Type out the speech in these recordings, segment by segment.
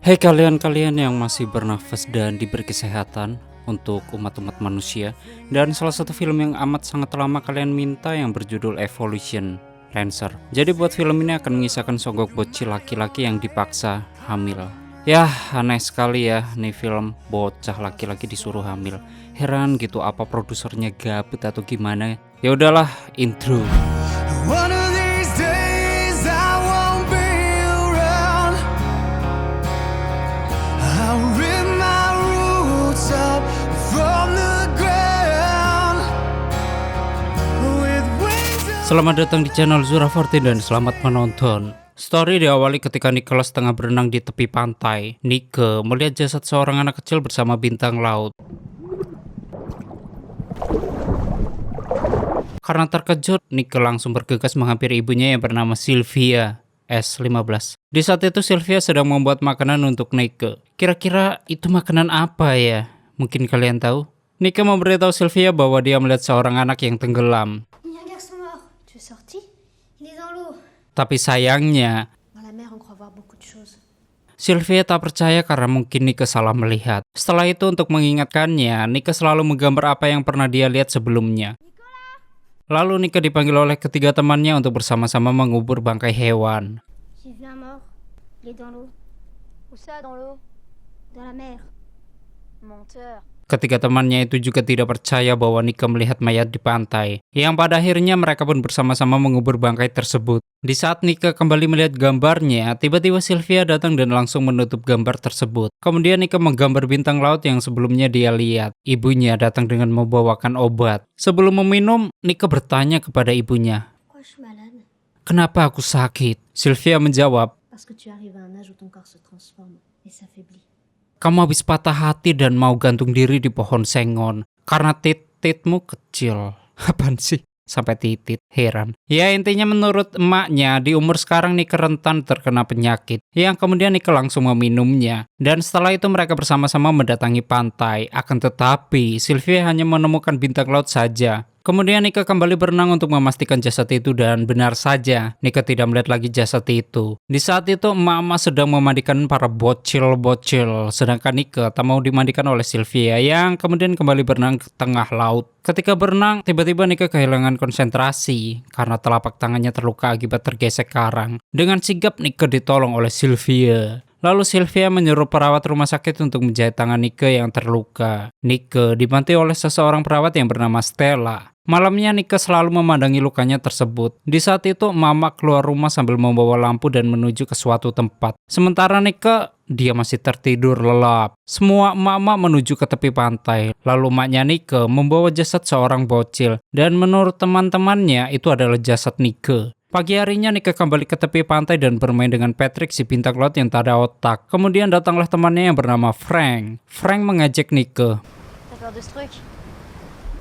Hei kalian-kalian yang masih bernafas dan diberi kesehatan untuk umat-umat manusia. Dan salah satu film yang amat sangat lama kalian minta yang berjudul Evolution Lancer. Jadi buat film ini akan mengisahkan sogok bocil laki-laki yang dipaksa hamil. Yah, aneh sekali ya nih film bocah laki-laki disuruh hamil. Heran gitu apa produsernya gabut atau gimana. Ya udahlah, intro. One of these days I won't be around. I'll rip my roots up from the ground with wings of Selamat datang di channel Zura 14 dan selamat menonton. Story diawali ketika Nicholas tengah berenang di tepi pantai. Nike melihat jasad seorang anak kecil bersama bintang laut. Karena terkejut, Nike langsung bergegas menghampiri ibunya yang bernama Sylvia S15. Di saat itu Sylvia sedang membuat makanan untuk Nike. Kira-kira itu makanan apa ya? Mungkin kalian tahu? Nike memberitahu Sylvia bahwa dia melihat seorang anak yang tenggelam. Il y a un garçon mort. Tu es sorti? Il est dans l'eau. Tapi sayangnya, Dans la mer, on croit voir beaucoup de choses. Sylvia tak percaya karena mungkin Nike salah melihat. Setelah itu untuk mengingatkannya, Nike selalu menggambar apa yang pernah dia lihat sebelumnya. Lalu Nike dipanggil oleh ketiga temannya untuk bersama-sama mengubur bangkai hewan. J'ai vu un mort. Il est dans l'eau. Où ça, dans l'eau? Dans la mer. Menteur. Ketiga temannya itu juga tidak percaya bahwa Nike melihat mayat di pantai. Yang pada akhirnya mereka pun bersama-sama mengubur bangkai tersebut. Di saat Nike kembali melihat gambarnya, tiba-tiba Sylvia datang dan langsung menutup gambar tersebut. Kemudian Nike menggambar bintang laut yang sebelumnya dia lihat. Ibunya datang dengan membawakan obat. Sebelum meminum, Nike bertanya kepada ibunya, Pourquoi je suis malade? "Kenapa aku sakit?" Sylvia menjawab, Parce que tu arrives à un âge où ton corps se transforme et s'affaiblit. "Kamu habis patah hati dan mau gantung diri di pohon sengon karena tititmu kecil." Apaan sih? Sampai titit, heran. Ya intinya menurut emaknya di umur sekarang Nike rentan terkena penyakit. Yang kemudian Nike langsung meminumnya. Dan setelah itu mereka bersama-sama mendatangi pantai. Akan tetapi Sylvia hanya menemukan bintang laut saja. Kemudian Nike kembali berenang untuk memastikan jasad itu dan benar saja Nike tidak melihat lagi jasad itu. Di saat itu emak-emak sedang memandikan para bocil-bocil, sedangkan Nike tak mau dimandikan oleh Sylvia yang kemudian kembali berenang ke tengah laut. Ketika berenang, tiba-tiba Nike kehilangan konsentrasi karena telapak tangannya terluka akibat tergesek karang. Dengan sigap Nike ditolong oleh Sylvia. Lalu Sylvia menyuruh perawat rumah sakit untuk menjahit tangan Nike yang terluka. Nike dibantu oleh seseorang perawat yang bernama Stella. Malamnya Nike selalu memandangi lukanya tersebut. Di saat itu Mama keluar rumah sambil membawa lampu dan menuju ke suatu tempat. Sementara Nike, dia masih tertidur lelap. Semua emak-emak menuju ke tepi pantai. Lalu emaknya Nike membawa jasad seorang bocil. Dan menurut teman-temannya itu adalah jasad Nike. Pagi harinya Nike kembali ke tepi pantai dan bermain dengan Patrick si bintang laut yang tak ada otak. Kemudian datanglah temannya yang bernama Frank. Frank mengajak Nike T'as peur de ce truc?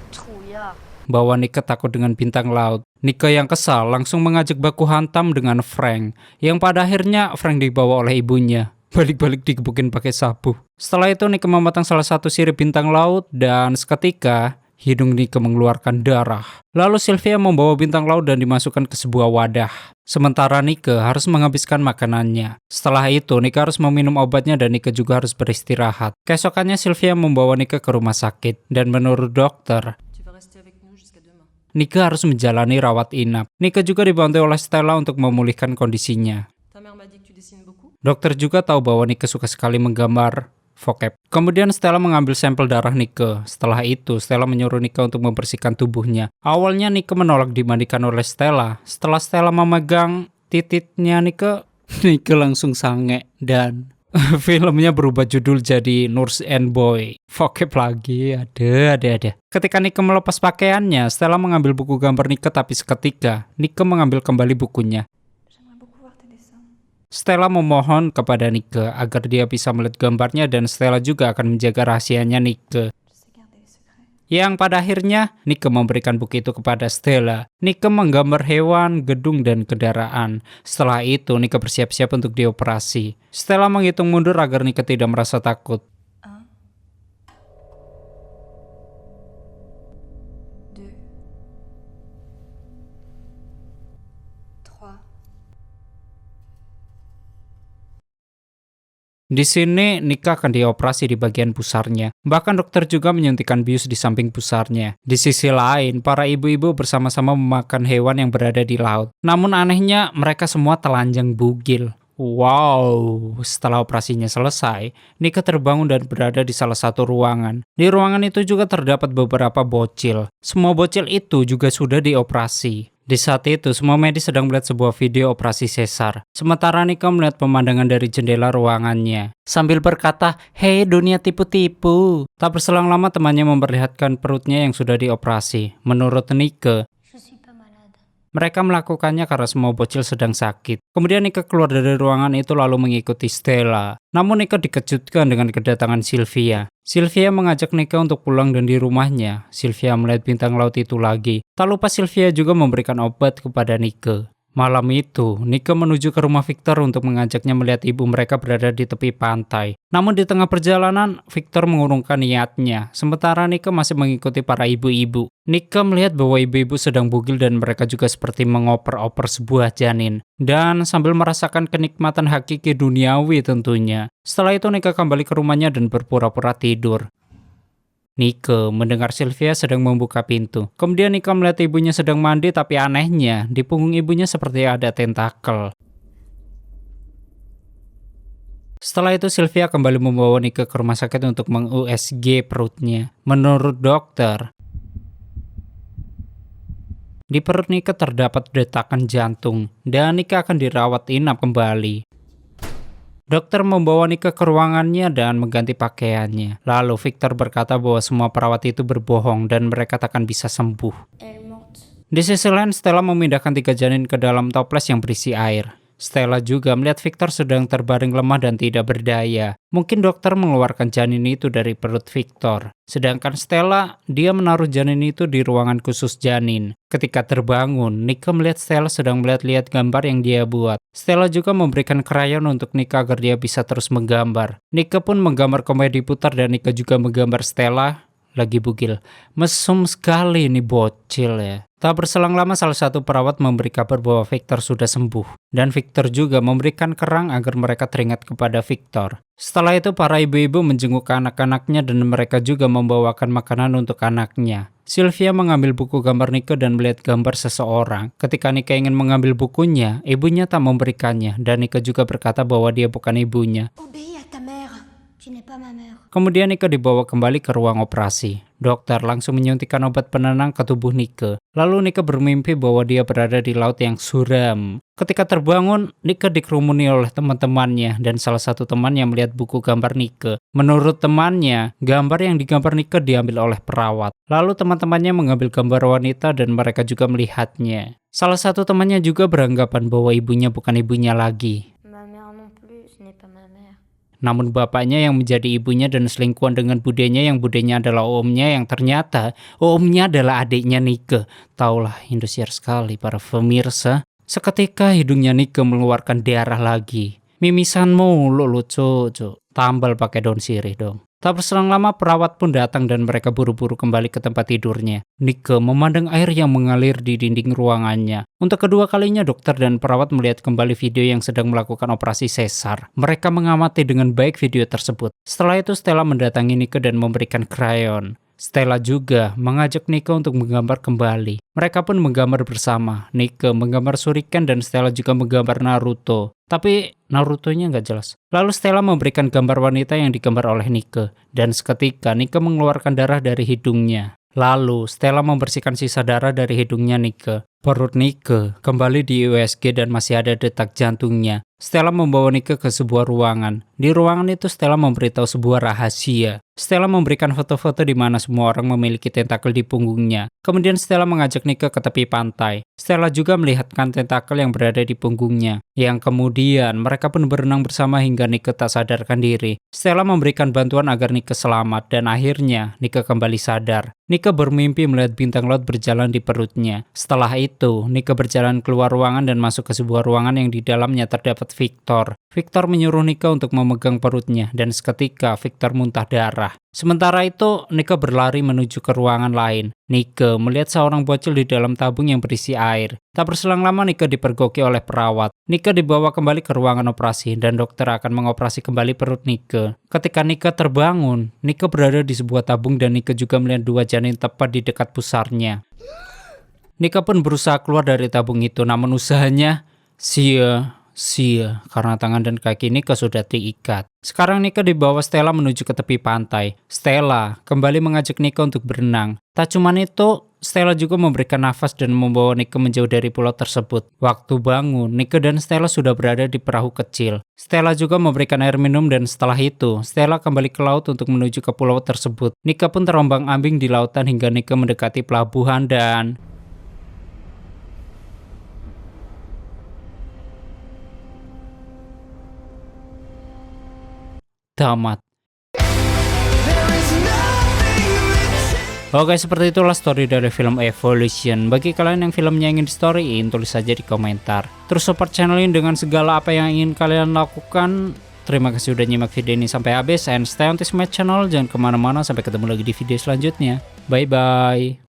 Trouillard. bahwa Nike takut dengan bintang laut. Nike yang kesal langsung mengajak baku hantam dengan Frank. Yang pada akhirnya Frank dibawa oleh ibunya. Balik-balik digebukin pakai sapu. Setelah itu Nike memotong salah satu sirip bintang laut dan seketika hidung Nike mengeluarkan darah. Lalu Sylvia membawa bintang laut dan dimasukkan ke sebuah wadah. Sementara Nike harus menghabiskan makanannya. Setelah itu Nike harus meminum obatnya dan Nike juga harus beristirahat. Keesokannya Sylvia membawa Nike ke rumah sakit. Dan menurut dokter, Tu vas rester avec nous jusqu'à demain. Nike harus menjalani rawat inap. Nike juga dibantu oleh Stella untuk memulihkan kondisinya. Ta mère m'a dit que tu dessines beaucoup. Dokter juga tahu bahwa Nike suka sekali menggambar vocab. Kemudian Stella mengambil sampel darah Nike. Setelah itu, Stella menyuruh Nike untuk membersihkan tubuhnya. Awalnya Nike menolak dimandikan oleh Stella. Setelah Stella memegang tititnya Nike, Nike langsung sange dan filmnya berubah judul jadi Nurse and Boy. Vocab lagi, ada. Ketika Nike melepas pakaiannya, Stella mengambil buku gambar Nike tapi seketika Nike mengambil kembali bukunya. J'aimerais beaucoup voir tes dessins. Stella memohon kepada Nike agar dia bisa melihat gambarnya dan Stella juga akan menjaga rahasianya Nike. Je sais garder les secrets. Yang pada akhirnya Nike memberikan buku itu kepada Stella. Nike menggambar hewan, gedung, dan kendaraan. Setelah itu Nike bersiap-siap untuk dioperasi. Stella menghitung mundur agar Nike tidak merasa takut. 1, 2, 3. Di sini Nika akan dioperasi di bagian pusarnya. Bahkan dokter juga menyuntikkan bius di samping pusarnya. Di sisi lain, para ibu-ibu bersama-sama memakan hewan yang berada di laut. Namun anehnya mereka semua telanjang bugil. Wow, setelah operasinya selesai, Nika terbangun dan berada di salah satu ruangan. Di ruangan itu juga terdapat beberapa bocil. Semua bocil itu juga sudah dioperasi. Di saat itu, semua medis sedang melihat sebuah video operasi sesar. Sementara Nika melihat pemandangan dari jendela ruangannya. Sambil berkata, "Hei dunia tipu-tipu." Tak berselang lama temannya memperlihatkan perutnya yang sudah dioperasi. Menurut Nika, Je suis pas malade. mereka melakukannya karena semua bocil sedang sakit. Kemudian Nika keluar dari ruangan itu lalu mengikuti Stella. Namun Nika dikejutkan dengan kedatangan Sylvia. Sylvia mengajak Nika untuk pulang dan di rumahnya. Sylvia melihat bintang laut itu lagi. Tak lupa Sylvia juga memberikan obat kepada Nika. Malam itu, Nika menuju ke rumah Victor untuk mengajaknya melihat ibu mereka berada di tepi pantai. Namun di tengah perjalanan, Victor mengurungkan niatnya, sementara Nika masih mengikuti para ibu-ibu. Nika melihat bahwa ibu-ibu sedang bugil dan mereka juga seperti mengoper-oper sebuah janin. Dan sambil merasakan kenikmatan hakiki duniawi tentunya. Setelah itu Nika kembali ke rumahnya dan berpura-pura tidur. Nika mendengar Sylvia sedang membuka pintu. Kemudian Nika melihat ibunya sedang mandi, tapi anehnya di punggung ibunya seperti ada tentakel. Setelah itu Sylvia kembali membawa Nika ke rumah sakit untuk meng-USG perutnya. Menurut dokter, di perut Nika terdapat detakan jantung dan Nika akan dirawat inap kembali. Dokter membawa Nika ke ruangannya dan mengganti pakaiannya. Lalu Victor berkata bahwa semua perawat itu berbohong dan mereka takkan bisa sembuh. Elle est morte. Di sisi lain, Stella memindahkan 3 janin ke dalam toples yang berisi air. Stella juga melihat Victor sedang terbaring lemah dan tidak berdaya. Mungkin dokter mengeluarkan janin itu dari perut Victor. Sedangkan Stella, dia menaruh janin itu di ruangan khusus janin. Ketika terbangun, Nika melihat Stella sedang melihat-lihat gambar yang dia buat. Stella juga memberikan krayon untuk Nika agar dia bisa terus menggambar. Nika pun menggambar komedi putar dan Nika juga menggambar Stella lagi bugil. Mesum sekali ini bocil ya. Tak berselang lama salah satu perawat memberi kabar bahwa Victor sudah sembuh. Dan Victor juga memberikan kerang agar mereka teringat kepada Victor. Setelah itu para ibu-ibu menjenguk anak-anaknya dan mereka juga membawakan makanan untuk anaknya. Sylvia mengambil buku gambar Nika dan melihat gambar seseorang. Ketika Nika ingin mengambil bukunya, ibunya tak memberikannya. Dan Nika juga berkata bahwa dia bukan ibunya. Obéis à ta mère. Tu n'es pas ma mère. Kemudian Nika dibawa kembali ke ruang operasi. Dokter langsung menyuntikkan obat penenang ke tubuh Nika. Lalu Nika bermimpi bahwa dia berada di laut yang suram. Ketika terbangun, Nika dikerumuni oleh teman-temannya dan salah satu temannya melihat buku gambar Nika. Menurut temannya, gambar yang digambar Nika diambil oleh perawat. Lalu teman-temannya mengambil gambar wanita dan mereka juga melihatnya. Salah satu temannya juga beranggapan bahwa ibunya bukan ibunya lagi. Ma mère non plus, ce n'est pas ma mère. Namun bapaknya yang menjadi ibunya dan selingkuhan dengan budenya yang budenya adalah omnya yang ternyata omnya adalah adiknya Nika. Taulah Indosiar sekali para pemirsa. Seketika hidungnya Nika mengeluarkan darah lagi. Mimisan mulu lu cucu. Tambal pakai daun sirih dong. Tak berselang lama perawat pun datang dan mereka buru-buru kembali ke tempat tidurnya. Nika memandang air yang mengalir di dinding ruangannya. Untuk kedua kalinya dokter dan perawat melihat kembali video yang sedang melakukan operasi sesar. Mereka mengamati dengan baik video tersebut. Setelah itu Stella mendatangi Nika dan memberikan krayon. Stella juga mengajak Nika untuk menggambar kembali. Mereka pun menggambar bersama. Nika menggambar Shuriken dan Stella juga menggambar Naruto. Tapi Naruto-nya nggak jelas. Lalu Stella memberikan gambar wanita yang digambar oleh Nika. Dan seketika Nika mengeluarkan darah dari hidungnya. Lalu Stella membersihkan sisa darah dari hidungnya Nika. Perut Nika kembali di USG dan masih ada detak jantungnya. Stella membawa Nika ke sebuah ruangan. Di ruangan itu Stella memberitahu sebuah rahasia. Stella memberikan foto-foto di mana semua orang memiliki tentakel di punggungnya. Kemudian Stella mengajak Nika ke tepi pantai. Stella juga melihatkan tentakel yang berada di punggungnya. Yang kemudian mereka pun berenang bersama hingga Nika tak sadarkan diri. Stella memberikan bantuan agar Nika selamat dan akhirnya Nika kembali sadar. Nika bermimpi melihat bintang laut berjalan di perutnya. Setelah itu, Nika berjalan keluar ruangan dan masuk ke sebuah ruangan yang di dalamnya terdapat menjemput Victor. Victor menyuruh Nika untuk memegang perutnya dan seketika Victor muntah darah. Sementara itu, Nika berlari menuju ke ruangan lain. Nika melihat seorang bocil di dalam tabung yang berisi air. Tak berselang lama Nika dipergoki oleh perawat. Nika dibawa kembali ke ruangan operasi dan dokter akan mengoperasi kembali perut Nika. Ketika Nika terbangun, Nika berada di sebuah tabung dan Nika juga melihat 2 janin tepat di dekat pusarnya. Nika pun berusaha keluar dari tabung itu, namun usahanya sia-sia karena tangan dan kaki Nika sudah diikat. Sekarang Nika dibawa Stella menuju ke tepi pantai. Stella kembali mengajak Nika untuk berenang. Tak cuma itu, Stella juga memberikan nafas dan membawa Nika menjauh dari pulau tersebut. Waktu bangun, Nika dan Stella sudah berada di perahu kecil. Stella juga memberikan air minum dan setelah itu, Stella kembali ke laut untuk menuju ke pulau tersebut. Nika pun terombang-ambing di lautan hingga Nika mendekati pelabuhan dan... tamat. Oke, seperti itulah story dari film Evolution. Bagi kalian yang filmnya ingin di storyin, tulis saja di komentar. Terus support channel ini dengan segala apa yang ingin kalian lakukan. Terima kasih udah nyimak video ini sampai habis, and stay on this my channel. Jangan kemana-mana, sampai ketemu lagi di video selanjutnya. Bye bye.